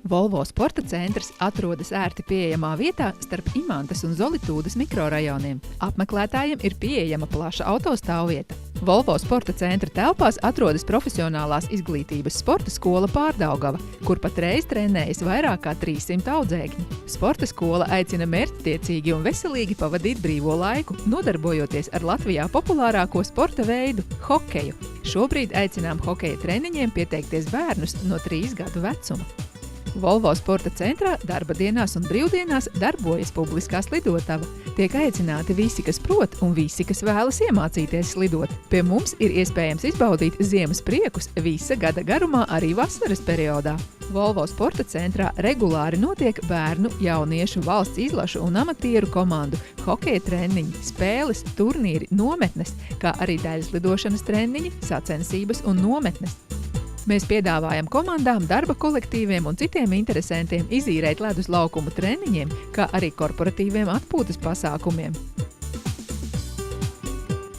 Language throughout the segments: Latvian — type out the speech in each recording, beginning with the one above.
Volvo sporta centrs atrodas ērti pieejamā vietā starp Imantas un Zolitūdas mikrorajoniem. Apmeklētājiem ir pieejama plaša autostāvvieta. Volvo sporta centra telpās atrodas profesionālās izglītības sporta skola Pārdaugava, kur patreiz trenējas vairāk kā 300 audzēkņi. Sporta skola aicina mērķtiecīgi un veselīgi pavadīt brīvo laiku, nodarbojoties ar Latvijā populārāko sporta veidu – hokeju. Šobrīd aicinām hokeja treniņiem pieteikties bērnus no 3 gadu vecuma. Volvo sporta centrā darba dienās un brīvdienās darbojas publiskā slidotava. Tiek aicināti visi, kas prot, un visi, kas vēlas iemācīties slidot. Pie mums ir iespējams izbaudīt ziemas priekus visa gada garumā arī vasaras periodā. Volvo sporta centrā regulāri notiek bērnu, jauniešu, valsts izlašu un amatieru komandu, hokeja treniņi, spēles, turnīri, nometnes, kā arī daļslidošanas treniņi, sacensības un nometnes. Mēs piedāvājam komandām, darba kolektīviem un citiem interesantiem izīrēt ledus laukumu treniņiem, kā arī korporatīviem atpūtas pasākumiem.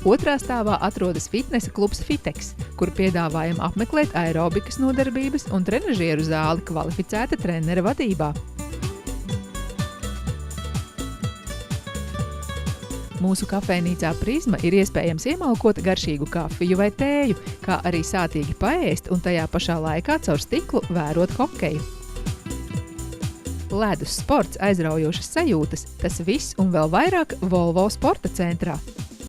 Otrā stāvā atrodas fitnesa klubs Fitex, kur piedāvājam apmeklēt aerobikas nodarbības un trenažieru zāli kvalificēta trenera vadībā. Mūsu kafejnīcā Prizma ir iespējams iemalkot garšīgu kafiju vai tēju, kā arī sātīgi paēst un tajā pašā laikā caur stiklu vērot hokeju. Ledus sports, aizraujošas sajūtas, tas viss un vēl vairāk Volvo sporta centrā.